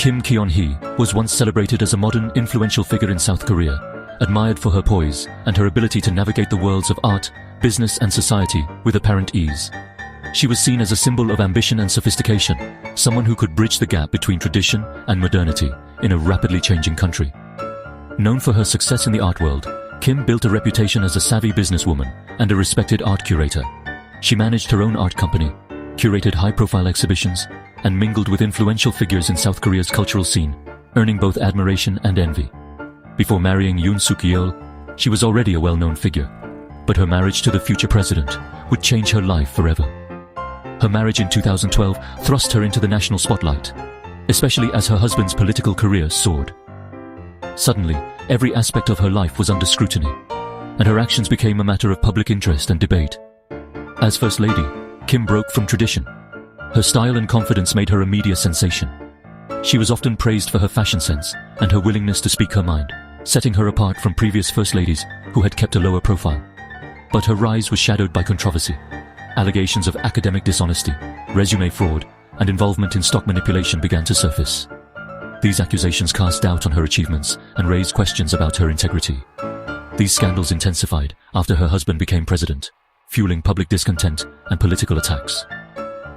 Keon Hee was once celebrated as a modern, influential figure in South Korea, admired for her poise and her ability to navigate the worlds of art, business and society with apparent ease. She was seen as a symbol of ambition and sophistication, someone who could bridge the gap between tradition and modernity in a rapidly changing country. Known for her success in the art world, Kim built a reputation as a savvy businesswoman and a respected art curator. She managed her own art company, curated high-profile exhibitions, and mingled with influential figures in South Korea's cultural scene, earning both admiration and envy. Before marrying Yoon Suk-yeol, she was already a well-known figure, but her marriage to the future president would change her life forever. Her marriage in 2012 thrust her into the national spotlight, especially as her husband's political career soared. Suddenly, every aspect of her life was under scrutiny, and her actions became a matter of public interest and debate. As First Lady, Kim broke from tradition. Her style and confidence made her a media sensation. She was often praised for her fashion sense and her willingness to speak her mind, setting her apart from previous First Ladies who had kept a lower profile. But her rise was shadowed by controversy. Allegations of academic dishonesty, resume fraud, and involvement in stock manipulation began to surface. These accusations cast doubt on her achievements and raised questions about her integrity. These scandals intensified after her husband became president, fueling public discontent and political attacks.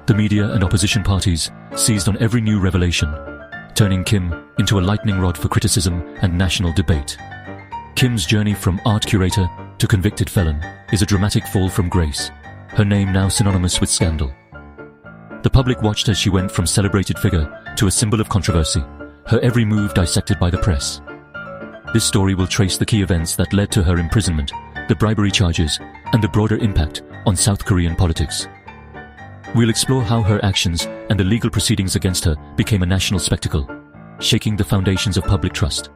The media and opposition parties seized on every new revelation, turning Kim into a lightning rod for criticism and national debate. Kim's journey from art curator to convicted felon is a dramatic fall from grace, her name now synonymous with scandal. The public watched as she went from celebrated figure to a symbol of controversy, her every move dissected by the press. This story will trace the key events that led to her imprisonment, the bribery charges, and the broader impact on South Korean politics. We'll explore how her actions and the legal proceedings against her became a national spectacle, shaking the foundations of public trust.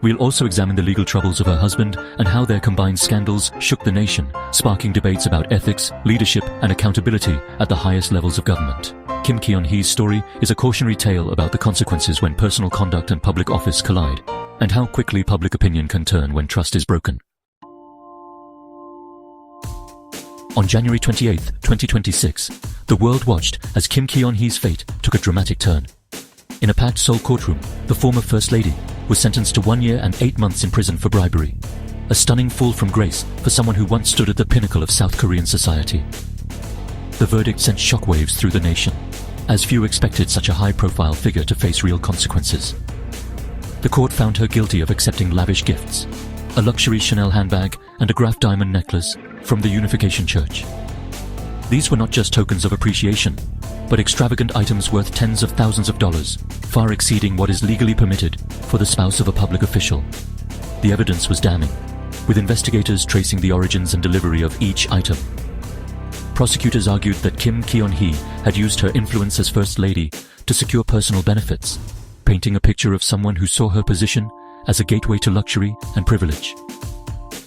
We'll also examine the legal troubles of her husband and how their combined scandals shook the nation, sparking debates about ethics, leadership, and accountability at the highest levels of government. Keon Hee's story is a cautionary tale about the consequences when personal conduct and public office collide, and how quickly public opinion can turn when trust is broken. On January 28, 2026, the world watched as Keon Hee's fate took a dramatic turn. In a packed Seoul courtroom, the former First Lady was sentenced to 1 year and 8 months in prison for bribery, a stunning fall from grace for someone who once stood at the pinnacle of South Korean society. The verdict sent shockwaves through the nation, as few expected such a high-profile figure to face real consequences. The court found her guilty of accepting lavish gifts, a luxury Chanel handbag and a Graf diamond necklace from the Unification Church. These were not just tokens of appreciation, but extravagant items worth tens of thousands of dollars, far exceeding what is legally permitted for the spouse of a public official. The evidence was damning, with investigators tracing the origins and delivery of each item. Prosecutors argued that Keon Hee had used her influence as First Lady to secure personal benefits, painting a picture of someone who saw her position as a gateway to luxury and privilege.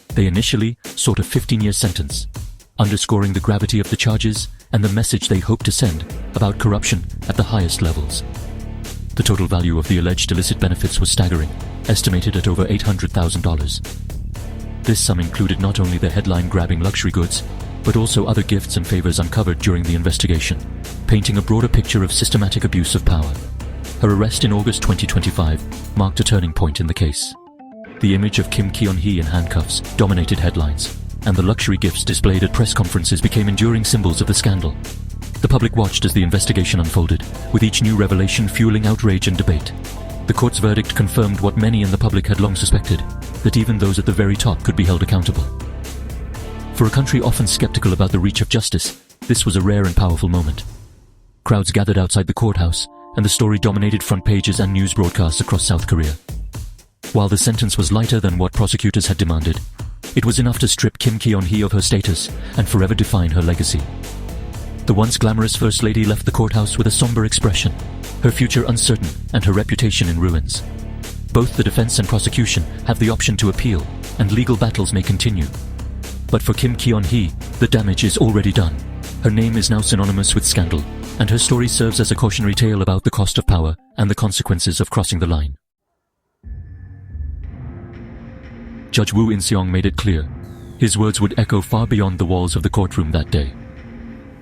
They initially sought a 15-year sentence, underscoring the gravity of the charges and the message they hoped to send about corruption at the highest levels. The total value of the alleged illicit benefits was staggering, estimated at over $800,000. This sum included not only the headline-grabbing luxury goods, but also other gifts and favors uncovered during the investigation, painting a broader picture of systematic abuse of power. Her arrest in August 2025 marked a turning point in the case. The image of Keon Hee in handcuffs dominated headlines, and the luxury gifts displayed at press conferences became enduring symbols of the scandal. The public watched as the investigation unfolded, with each new revelation fueling outrage and debate. The court's verdict confirmed what many in the public had long suspected, that even those at the very top could be held accountable. For a country often skeptical about the reach of justice, this was a rare and powerful moment. Crowds gathered outside the courthouse, and the story dominated front pages and news broadcasts across South Korea. While the sentence was lighter than what prosecutors had demanded, it was enough to strip Keon Hee of her status and forever define her legacy. The once glamorous First Lady left the courthouse with a somber expression, her future uncertain and her reputation in ruins. Both the defense and prosecution have the option to appeal, and legal battles may continue. But for Keon Hee, the damage is already done. Her name is now synonymous with scandal, and her story serves as a cautionary tale about the cost of power and the consequences of crossing the line. Judge Woo In-seong made it clear. His words would echo far beyond the walls of the courtroom that day.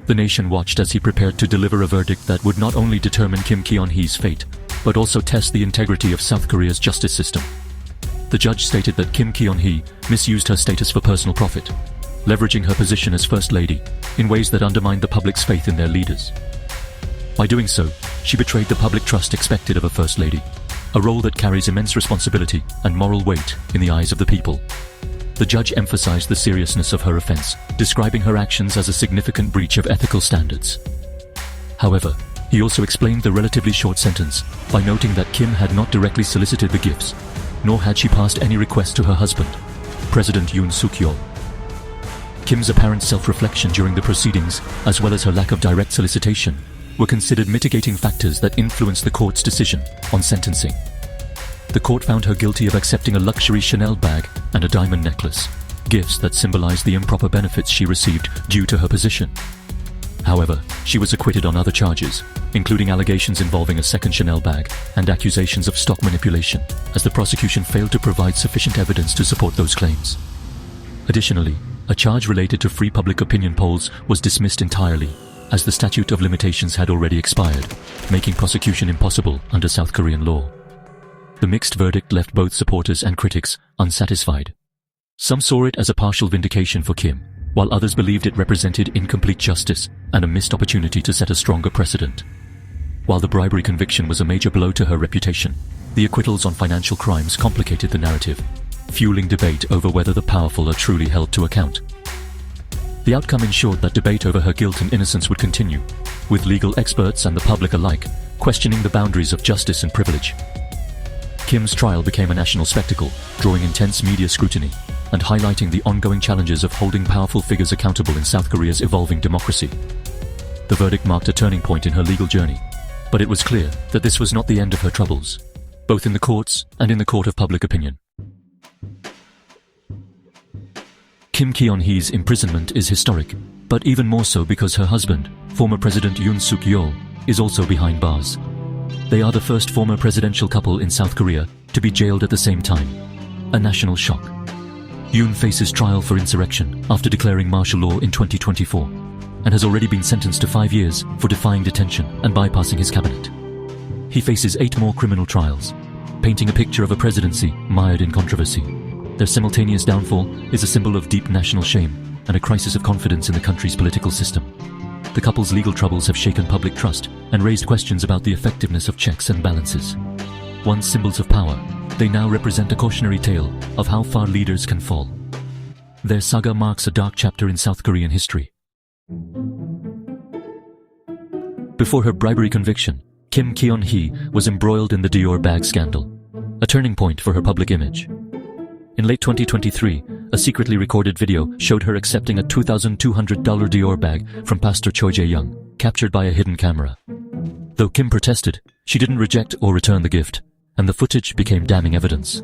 The nation watched as he prepared to deliver a verdict that would not only determine Keon Hee's fate, but also test the integrity of South Korea's justice system. The judge stated that Kim Keon Hee misused her status for personal profit, leveraging her position as First Lady in ways that undermined the public's faith in their leaders. By doing so, she betrayed the public trust expected of a First Lady, a role that carries immense responsibility and moral weight in the eyes of the people. The judge emphasized the seriousness of her offense, describing her actions as a significant breach of ethical standards. However, he also explained the relatively short sentence by noting that Kim had not directly solicited the gifts, nor had she passed any request to her husband, President Yoon Suk-yeol. Kim's apparent self-reflection during the proceedings, as well as her lack of direct solicitation, were considered mitigating factors that influenced the court's decision on sentencing. The court found her guilty of accepting a luxury Chanel bag and a diamond necklace, gifts that symbolized the improper benefits she received due to her position. However, she was acquitted on other charges, including allegations involving a second Chanel bag and accusations of stock manipulation, as the prosecution failed to provide sufficient evidence to support those claims. Additionally, a charge related to free public opinion polls was dismissed entirely, as the statute of limitations had already expired, making prosecution impossible under South Korean law. The mixed verdict left both supporters and critics unsatisfied. Some saw it as a partial vindication for Kim, while others believed it represented incomplete justice and a missed opportunity to set a stronger precedent. While the bribery conviction was a major blow to her reputation, the acquittals on financial crimes complicated the narrative, fueling debate over whether the powerful are truly held to account. The outcome ensured that debate over her guilt and innocence would continue, with legal experts and the public alike questioning the boundaries of justice and privilege. Kim's trial became a national spectacle, drawing intense media scrutiny and highlighting the ongoing challenges of holding powerful figures accountable in South Korea's evolving democracy. The verdict marked a turning point in her legal journey, but it was clear that this was not the end of her troubles, both in the courts and in the court of public opinion. Kim Keon Hee's imprisonment is historic, but even more so because her husband, former President Yoon Suk-yeol, is also behind bars. They are the first former presidential couple in South Korea to be jailed at the same time, a national shock. Yoon faces trial for insurrection after declaring martial law in 2024 and has already been sentenced to 5 years for defying detention and bypassing his cabinet. He faces 8 more criminal trials, painting a picture of a presidency mired in controversy. Their simultaneous downfall is a symbol of deep national shame and a crisis of confidence in the country's political system. The couple's legal troubles have shaken public trust and raised questions about the effectiveness of checks and balances. Once symbols of power, they now represent a cautionary tale of how far leaders can fall. Their saga marks a dark chapter in South Korean history. Before her bribery conviction, Kim Keon Hee was embroiled in the Dior bag scandal, a turning point for her public image. In late 2023, a secretly recorded video showed her accepting a $2,200 Dior bag from Pastor Choi Jae-young, captured by a hidden camera. Though Kim protested, she didn't reject or return the gift, and the footage became damning evidence.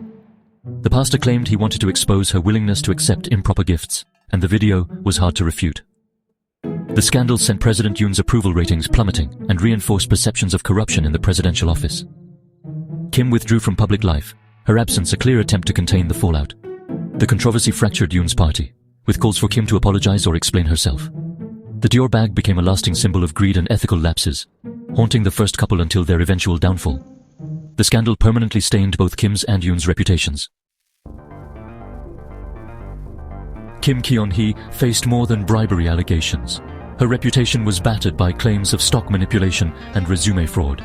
The pastor claimed he wanted to expose her willingness to accept improper gifts, and the video was hard to refute. The scandal sent President Yoon's approval ratings plummeting and reinforced perceptions of corruption in the presidential office. Kim withdrew from public life, her absence a clear attempt to contain the fallout. The controversy fractured Yoon's party, with calls for Kim to apologize or explain herself. The Dior bag became a lasting symbol of greed and ethical lapses, haunting the first couple until their eventual downfall. The scandal permanently stained both Kim's and Yoon's reputations. Kim Keon Hee faced more than bribery allegations. Her reputation was battered by claims of stock manipulation and resume fraud.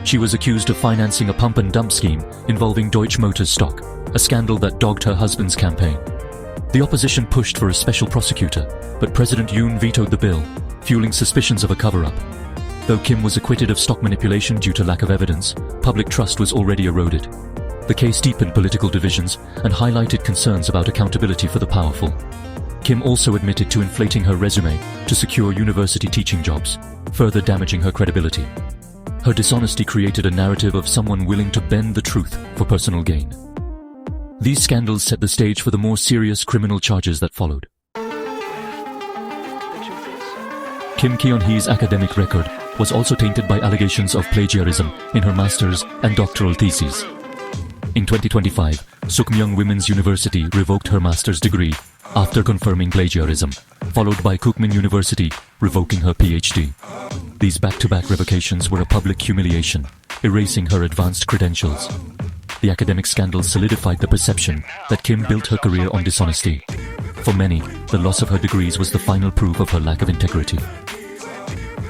She was accused of financing a pump and dump scheme involving Deutsche Motors stock, a scandal that dogged her husband's campaign. The opposition pushed for a special prosecutor, but President Yoon vetoed the bill, fueling suspicions of a cover-up. Though Kim was acquitted of stock manipulation due to lack of evidence, public trust was already eroded. The case deepened political divisions and highlighted concerns about accountability for the powerful. Kim also admitted to inflating her resume to secure university teaching jobs, further damaging her credibility. Her dishonesty created a narrative of someone willing to bend the truth for personal gain. These scandals set the stage for the more serious criminal charges that followed. Kim Keon Hee's academic record was also tainted by allegations of plagiarism in her master's and doctoral theses. In 2025, Sukmyung Women's University revoked her master's degree after confirming plagiarism, followed by Kookmin University revoking her PhD. These back-to-back revocations were a public humiliation, erasing her advanced credentials. The academic scandal solidified the perception that Kim built her career on dishonesty. For many, the loss of her degrees was the final proof of her lack of integrity.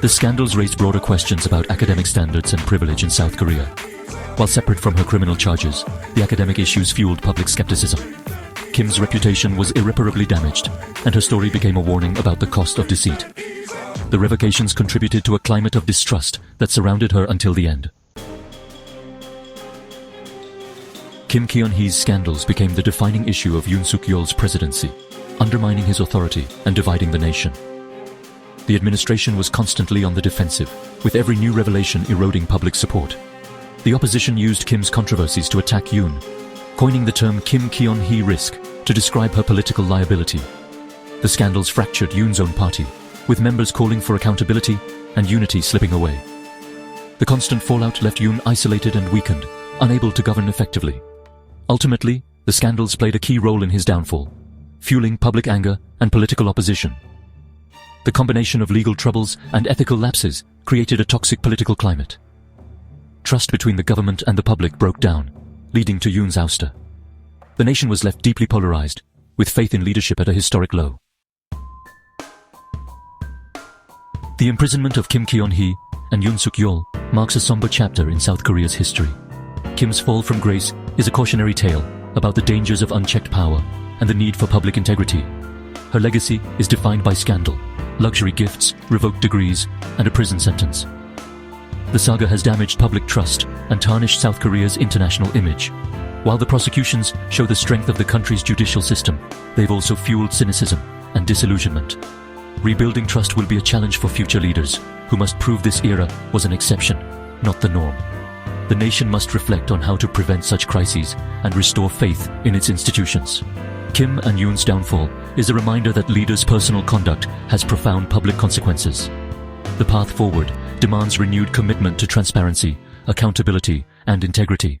The scandals raised broader questions about academic standards and privilege in South Korea. While separate from her criminal charges, the academic issues fueled public skepticism. Kim's reputation was irreparably damaged, and her story became a warning about the cost of deceit. The revocations contributed to a climate of distrust that surrounded her until the end. Kim Keon Hee's scandals became the defining issue of Yoon Suk-yeol's presidency, undermining his authority and dividing the nation. The administration was constantly on the defensive, with every new revelation eroding public support. The opposition used Kim's controversies to attack Yoon, coining the term Kim Keon Hee risk to describe her political liability. The scandals fractured Yoon's own party, with members calling for accountability and unity slipping away. The constant fallout left Yoon isolated and weakened, unable to govern effectively. Ultimately, the scandals played a key role in his downfall, fueling public anger and political opposition. The combination of legal troubles and ethical lapses created a toxic political climate. Trust between the government and the public broke down, leading to Yoon's ouster. The nation was left deeply polarized, with faith in leadership at a historic low. The imprisonment of Kim Keon Hee and Yoon Suk-yeol marks a somber chapter in South Korea's history. Kim's fall from grace is a cautionary tale about the dangers of unchecked power and the need for public integrity. Her legacy is defined by scandal, luxury gifts, revoked degrees, and a prison sentence. The saga has damaged public trust and tarnished South Korea's international image. While the prosecutions show the strength of the country's judicial system, they've also fueled cynicism and disillusionment. Rebuilding trust will be a challenge for future leaders, who must prove this era was an exception, not the norm. The nation must reflect on how to prevent such crises and restore faith in its institutions. Kim and Yoon's downfall is a reminder that leaders' personal conduct has profound public consequences. The path forward demands renewed commitment to transparency, accountability, and integrity.